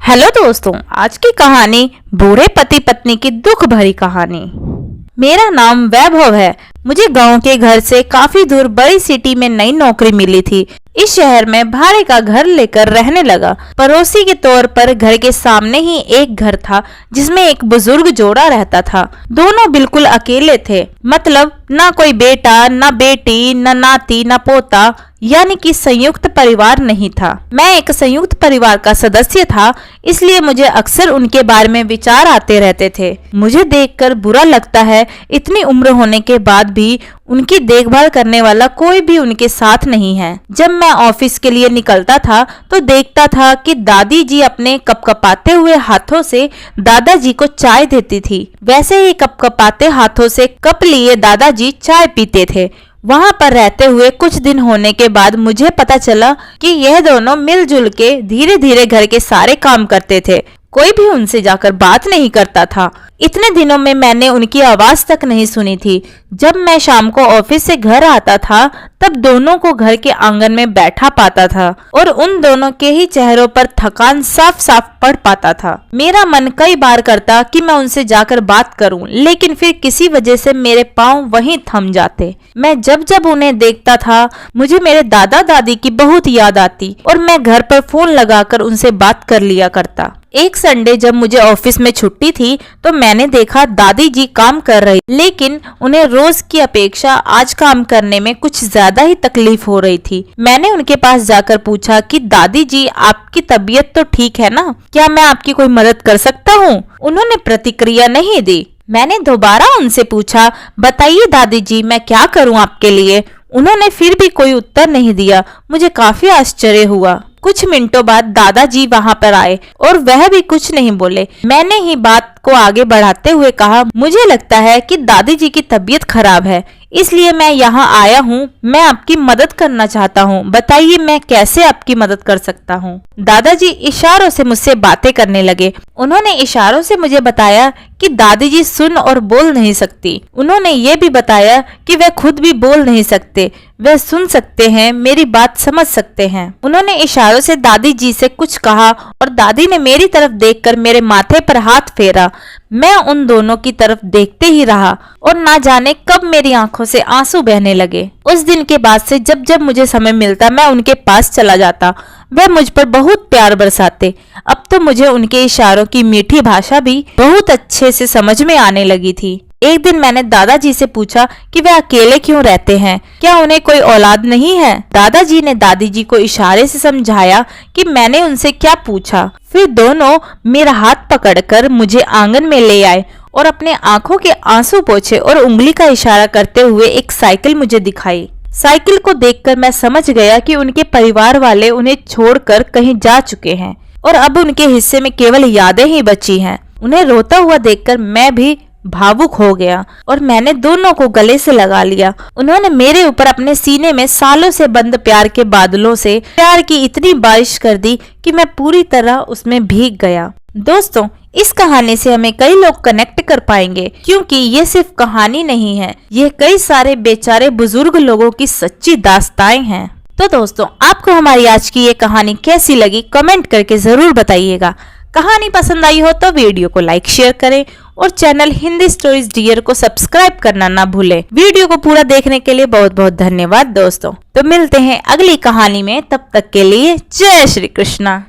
Hello दोस्तों, आज की कहानी बूढ़े पति पत्नी की दुख भरी कहानी। मेरा नाम वैभव है। मुझे गांव के घर से काफी दूर बड़ी सिटी में नई नौकरी मिली थी। इस शहर में भाड़े का घर लेकर रहने लगा। पड़ोसी के तौर पर घर के सामने ही एक घर था जिसमें एक बुजुर्ग जोड़ा रहता था। दोनों बिल्कुल अकेले थे, मतलब ना कोई बेटा, ना बेटी, ना नाती, ना पोता, यानी कि संयुक्त परिवार नहीं था। मैं एक संयुक्त परिवार का सदस्य था, इसलिए मुझे अक्सर उनके बारे में विचार आते रहते थे। मुझे देखकर बुरा लगता है, इतनी उम्र होने के बाद भी उनकी देखभाल करने वाला कोई भी उनके साथ नहीं है। जब मैं ऑफिस के लिए निकलता था तो देखता था कि दादी जी अपने कपकपाते हुए हाथों से दादाजी को चाय देती थी। वैसे ही कपकपाते हाथों से कप लिए दादाजी चाय पीते थे। वहां पर रहते हुए कुछ दिन होने के बाद मुझे पता चला कि यह दोनों मिलजुल के धीरे धीरे घर के सारे काम करते थे। कोई भी उनसे जाकर बात नहीं करता था। इतने दिनों में मैंने उनकी आवाज तक नहीं सुनी थी। जब मैं शाम को ऑफिस से घर आता था तब दोनों को घर के आंगन में बैठा पाता था और उन दोनों के ही चेहरों पर थकान साफ साफ पड़ पाता था। मेरा मन कई बार करता कि मैं उनसे जाकर बात करूं, लेकिन फिर किसी वजह से मेरे पांव वहीं थम जाते। मैं जब जब उन्हें देखता था मुझे मेरे दादा दादी की बहुत याद आती और मैं घर पर फोन लगाकर उनसे बात कर लिया करता। एक संडे जब मुझे ऑफिस में छुट्टी थी तो मैंने देखा दादी जी काम कर रही, लेकिन उन्हें रोज की अपेक्षा आज काम करने में कुछ ज्यादा ही तकलीफ हो रही थी। मैंने उनके पास जाकर पूछा कि दादी जी, आपकी तबीयत तो ठीक है ना? क्या मैं आपकी कोई मदद कर सकता हूँ? उन्होंने प्रतिक्रिया नहीं दी। मैंने दोबारा उनसे पूछा, बताइए दादी जी, मैं क्या करूँ आपके लिए? उन्होंने फिर भी कोई उत्तर नहीं दिया। मुझे काफी आश्चर्य हुआ। कुछ मिनटों बाद दादाजी वहां पर आए और वह भी कुछ नहीं बोले। मैंने ही बात को आगे बढ़ाते हुए कहा, मुझे लगता है कि दादी जी की तबीयत खराब है, इसलिए मैं यहाँ आया हूँ। मैं आपकी मदद करना चाहता हूँ। बताइए मैं कैसे आपकी मदद कर सकता हूँ? दादाजी इशारों से मुझसे बातें करने लगे। उन्होंने इशारों से मुझे बताया कि दादी जी सुन और बोल नहीं सकती। उन्होंने ये भी बताया कि वह खुद भी बोल नहीं सकते, वह सुन सकते हैं, मेरी बात समझ सकते हैं। उन्होंने इशारों से दादी जी से कुछ कहा और दादी ने मेरी तरफ देखकर मेरे माथे पर हाथ फेरा। मैं उन दोनों की तरफ देखते ही रहा और ना जाने कब मेरी आंखों से आंसू बहने लगे। उस दिन के बाद से जब जब मुझे समय मिलता मैं उनके पास चला जाता। वह मुझ पर बहुत प्यार बरसाते। अब तो मुझे उनके इशारों की मीठी भाषा भी बहुत अच्छे से समझ में आने लगी थी। एक दिन मैंने दादाजी से पूछा कि वे अकेले क्यों रहते हैं, क्या उन्हें कोई औलाद नहीं है? दादाजी ने दादी जी को इशारे से समझाया कि मैंने उनसे क्या पूछा। फिर दोनों मेरा हाथ पकड़कर मुझे आंगन में ले आए और अपने आंखों के आंसू पोंछे और उंगली का इशारा करते हुए एक साइकिल मुझे दिखाई। साइकिल को देखकर मैं समझ गया कि उनके परिवार वाले उन्हें छोड़कर कहीं जा चुके हैं और अब उनके हिस्से में केवल यादें ही बची हैं। उन्हें रोता हुआ देखकर मैं भी भावुक हो गया और मैंने दोनों को गले से लगा लिया। उन्होंने मेरे ऊपर अपने सीने में सालों से बंद प्यार के बादलों से प्यार की इतनी बारिश कर दी कि मैं पूरी तरह उसमें भीग गया। दोस्तों, इस कहानी से हमें कई लोग कनेक्ट कर पाएंगे, क्योंकि ये सिर्फ कहानी नहीं है, ये कई सारे बेचारे बुजुर्ग लोगों की सच्ची दास्ताएं हैं। तो दोस्तों, आपको हमारी आज की ये कहानी कैसी लगी कमेंट करके जरूर बताइएगा। कहानी पसंद आई हो तो वीडियो को लाइक शेयर करें और चैनल हिंदी स्टोरीज डियर को सब्सक्राइब करना ना भूलें। वीडियो को पूरा देखने के लिए बहुत बहुत धन्यवाद दोस्तों। तो मिलते हैं अगली कहानी में, तब तक के लिए जय श्री कृष्णा।